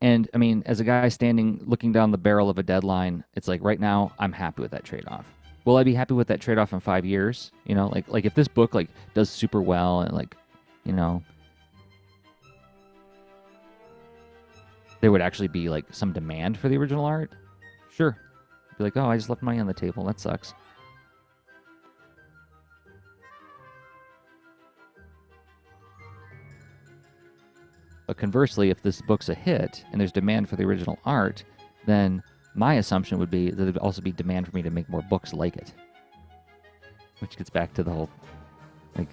And I mean, as a guy standing looking down the barrel of a deadline, it's like right now I'm happy with that trade-off. Will I be happy with that trade-off in 5 years? You know, like if this book like does super well and like, you know, there would actually be like some demand for the original art. Sure. Be like, oh, I just left money on the table. That sucks. But conversely, if this book's a hit and there's demand for the original art, then my assumption would be that there'd also be demand for me to make more books like it. Which gets back to the whole, like,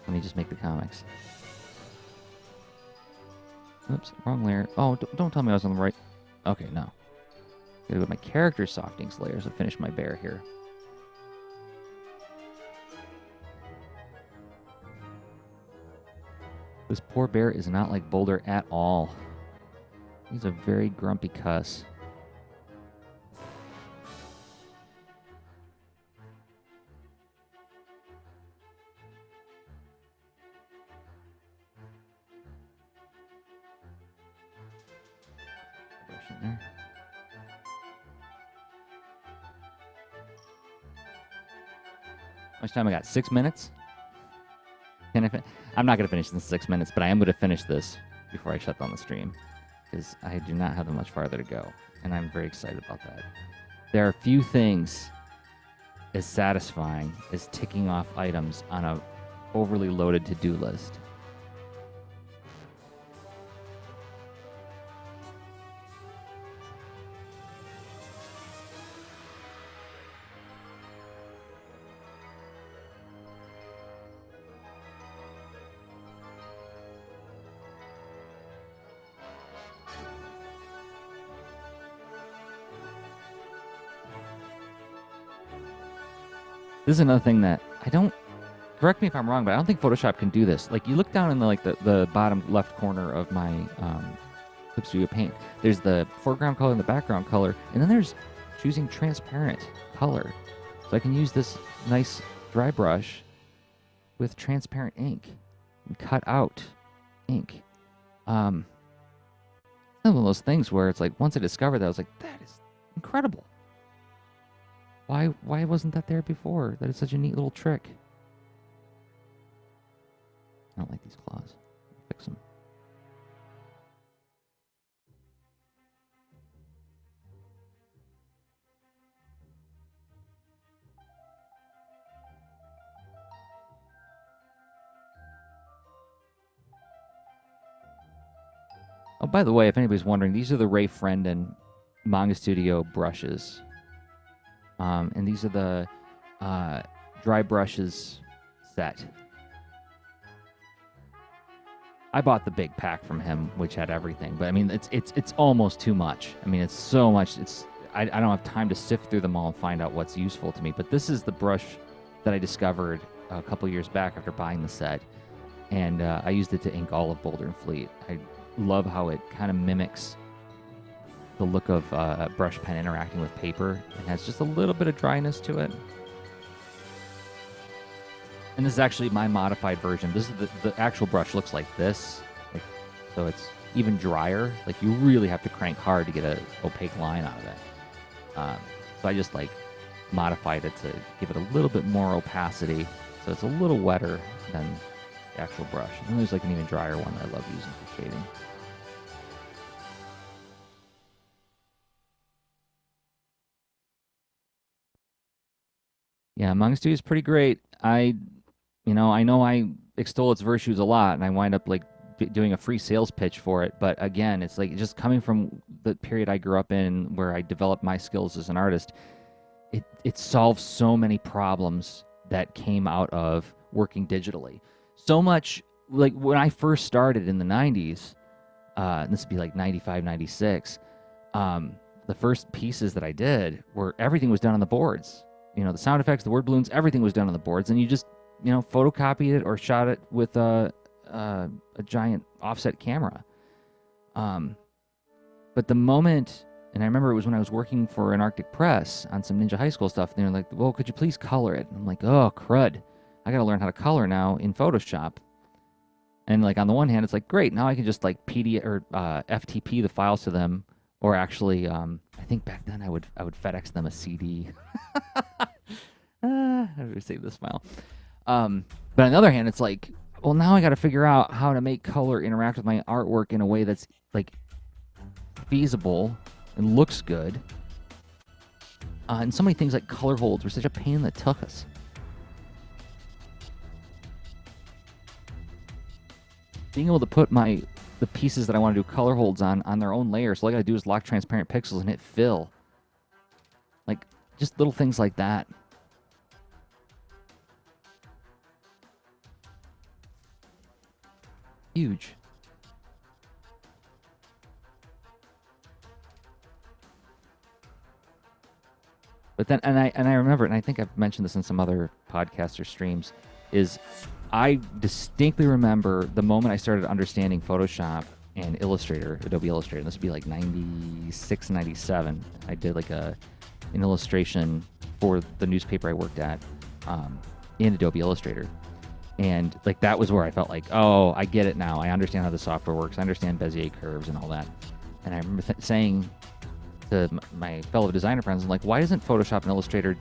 let me just make the comics. Oops, wrong layer. Oh, don't tell me I was on the right. Okay, no. Gotta go to my character softings layers to finish my bear here. This poor bear is not like Boulder at all. He's a very grumpy cuss. How much time I got? 6 minutes? I'm not going to finish this in 6 minutes, but I am going to finish this before I shut down the stream, because I do not have much farther to go, and I'm very excited about that. There are few things as satisfying as ticking off items on a overly loaded to-do list. This is another thing that I don't, correct me if I'm wrong, but I don't think Photoshop can do this. Like, you look down in the bottom left corner of my Clip Studio Paint. There's the foreground color and the background color, and then there's choosing transparent color. So I can use this nice dry brush with transparent ink and cut out ink. One of those things where it's like, once I discovered that, I was like, that is incredible. Why wasn't that there before? That is such a neat little trick. I don't like these claws. Fix them. Oh, by the way, if anybody's wondering, these are the Ray Friendon Manga Studio brushes. And these are the dry brushes set. I bought the big pack from him, which had everything. But I mean, it's almost too much. I mean, it's so much. I don't have time to sift through them all and find out what's useful to me. But this is the brush that I discovered a couple years back after buying the set, and I used it to ink all of Boulder and Fleet. I love how it kind of mimics the look of a brush pen interacting with paper. It has just a little bit of dryness to it. And this is actually my modified version. This is the actual brush looks like this. So it's even drier. Like, you really have to crank hard to get an opaque line out of it. So I just like modified it to give it a little bit more opacity. So it's a little wetter than the actual brush. And then there's like an even drier one that I love using for shading. Yeah, Manga Studio is pretty great. I know I extol its virtues a lot, and I wind up like doing a free sales pitch for it. But again, it's like just coming from the period I grew up in, where I developed my skills as an artist. It solves so many problems that came out of working digitally. So much like when I first started in the 90s, this would be like 95, 96. The first pieces that I did were everything was done on the boards. The sound effects, the word balloons, everything was done on the boards, and you just photocopied it or shot it with a giant offset camera. But the moment, and I remember it was when I was working for an Arctic Press on some Ninja High School stuff, and they were like, well, could you please color it? And I'm like, oh, crud. I got to learn how to color now in Photoshop. And like on the one hand, it's like, great, now I can just like PDF or FTP the files to them, or actually, I think back then I would FedEx them a CD. How do we save this file? But on the other hand, it's like, well, now I got to figure out how to make color interact with my artwork in a way that's like feasible and looks good. And so many things like color holds were such a pain in the tuchus. Being able to put the pieces that I want to do color holds on their own layer, so all I got to do is lock transparent pixels and hit fill. Like, just little things like that. Huge. But then, and I remember, and I think I've mentioned this in some other podcasts or streams, is I distinctly remember the moment I started understanding Photoshop and Illustrator, Adobe Illustrator. And this would be like 96, 97. I did like an illustration for the newspaper I worked at in Adobe Illustrator. And like that was where I felt like, oh, I get it now. I understand how the software works. I understand Bezier curves and all that. And I remember saying to my fellow designer friends, I'm like, why doesn't Photoshop and Illustrator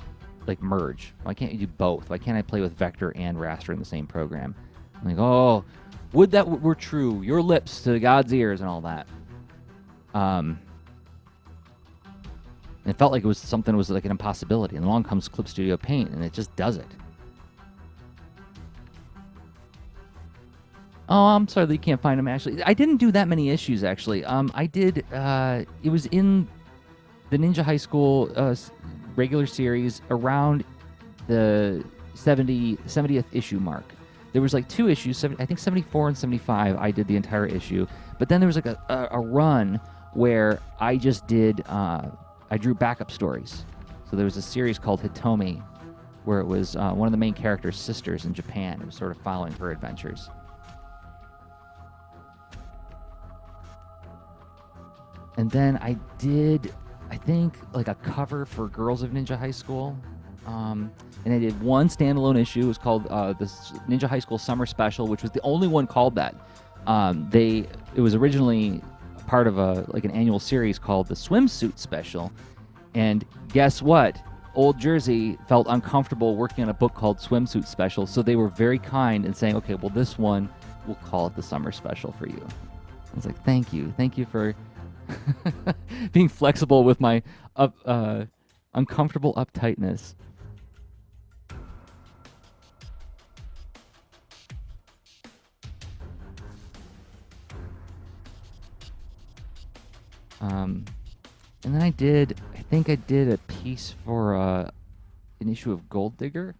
like merge? Why can't you do both? Why can't I play with vector and raster in the same program? I'm like, oh, would that were true. Your lips to God's ears and all that. It felt like it was something was like an impossibility. And along comes Clip Studio Paint, and it just does it. Oh, I'm sorry that you can't find them, actually. I didn't do that many issues, actually. I did, it was in the Ninja High School regular series around the 70th issue mark. There was like 2 issues, I think 74 and 75, I did the entire issue. But then there was like a run where I just did, I drew backup stories. So there was a series called Hitomi, where it was one of the main character's sisters in Japan. It was sort of following her adventures. And then I did, I think, like a cover for Girls of Ninja High School. And I did one standalone issue. It was called the Ninja High School Summer Special, which was the only one called that. It was originally part of an annual series called the Swimsuit Special. And guess what? Old Jerzy felt uncomfortable working on a book called Swimsuit Special, so they were very kind in saying, okay, well, this one, we'll call it the Summer Special for you. I was like, thank you for being flexible with my uncomfortable uptightness. And then I think I did a piece for an issue of Gold Digger.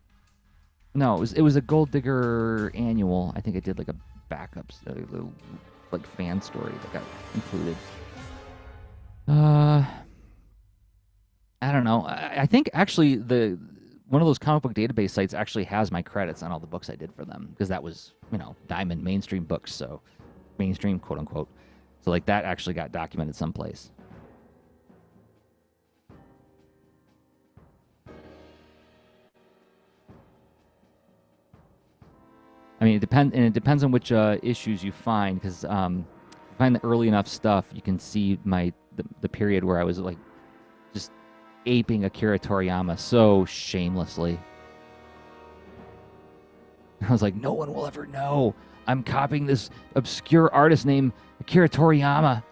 No, it was a Gold Digger annual. I think I did like a backup, like fan story that got included. I don't know. I think actually one of those comic book database sites actually has my credits on all the books I did for them, because that was, Diamond mainstream books, so mainstream, quote unquote. So like that actually got documented someplace. I mean, it depends on which issues you find, because if you find the early enough stuff, you can see the period where I was like just aping Akira Toriyama so shamelessly. I was like, no one will ever know. I'm copying this obscure artist named Akira Toriyama.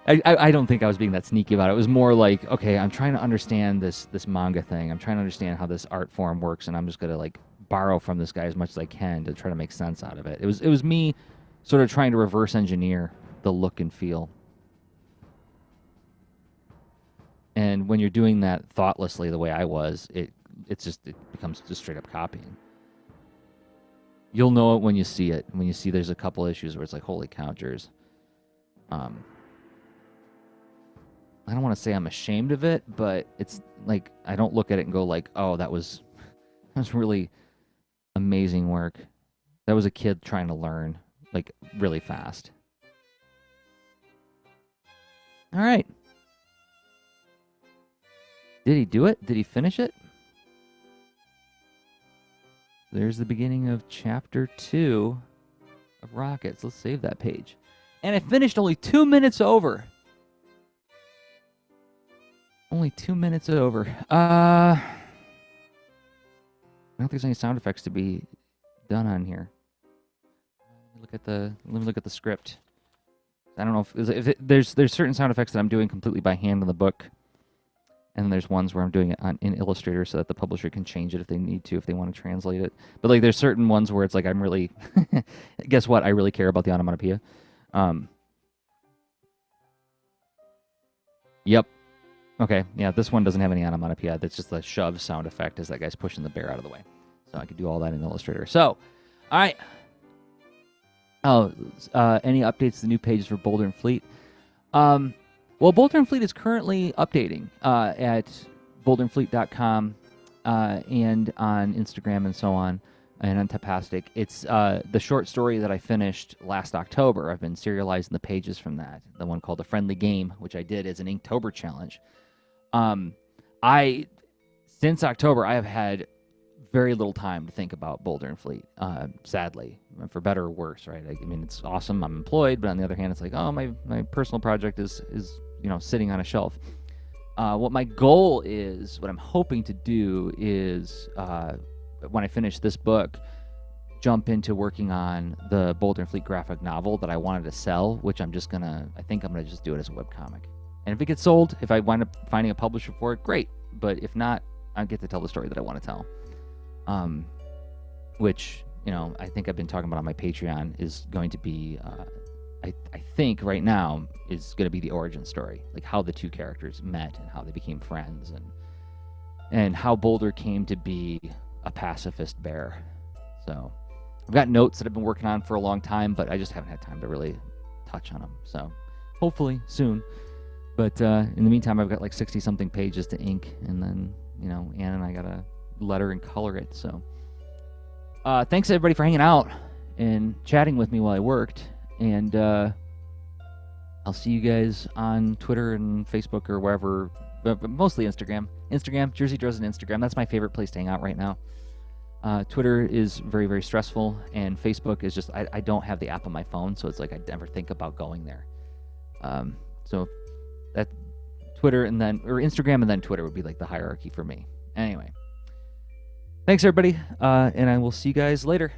I don't think I was being that sneaky about it. It was more like, okay, I'm trying to understand this manga thing. I'm trying to understand how this art form works, and I'm just gonna like borrow from this guy as much as I can to try to make sense out of it. It was me sort of trying to reverse engineer the look and feel. And when you're doing that thoughtlessly the way I was, it becomes just straight up copying. You'll know it when you see it. When you see there's a couple issues where it's like, holy cow, Jerzy. I don't want to say I'm ashamed of it, but it's like I don't look at it and go like, oh, that was really amazing work. That was a kid trying to learn like really fast. All right. Did he do it? Did he finish it? There's the beginning of chapter 2 of Rockets. Let's save that page. And I finished only 2 minutes over. Only 2 minutes over. I don't think there's any sound effects to be done on here. Let me look at the script. I don't know if there's certain sound effects that I'm doing completely by hand in the book, and there's ones where I'm doing it in Illustrator so that the publisher can change it if they need to, if they want to translate it. But like there's certain ones where it's like I'm really guess what? I really care about the onomatopoeia. Yep. Okay, yeah, this one doesn't have any onomatopoeia. That's just the shove sound effect as that guy's pushing the bear out of the way. So I could do all that in Illustrator. So, all right. Oh, any updates to the new pages for Boulder and Fleet? Well, Boulder and Fleet is currently updating at boulderandfleet.com and on Instagram and so on, and on Tapastic. It's the short story that I finished last October. I've been serializing the pages from that. The one called A Friendly Game, which I did as an Inktober challenge. Since October, I have had very little time to think about Boulder and Fleet, sadly, for better or worse, right? I mean, it's awesome. I'm employed, but on the other hand, it's like, oh, my personal project is sitting on a shelf. What my goal is, what I'm hoping to do is, when I finish this book, jump into working on the Boulder and Fleet graphic novel that I wanted to sell, which I think I'm gonna just do it as a webcomic. And if it gets sold, if I wind up finding a publisher for it, great. But if not, I get to tell the story that I want to tell. Which, I think I've been talking about on my Patreon is going to be, I think right now is going to be the origin story, like how the two characters met and how they became friends and how Boulder came to be a pacifist bear. So I've got notes that I've been working on for a long time, but I just haven't had time to really touch on them. So hopefully soon. But in the meantime, I've got like 60-something pages to ink, and then, Ann and I got to letter and color it. So thanks, everybody, for hanging out and chatting with me while I worked. And I'll see you guys on Twitter and Facebook or wherever, but mostly Instagram. Jerzy Drozd on Instagram. That's my favorite place to hang out right now. Twitter is very, very stressful, and Facebook is just, I don't have the app on my phone, so it's like I never think about going there. So that Twitter and then, or Instagram and then Twitter would be like the hierarchy for me. Anyway, thanks everybody, and I will see you guys later.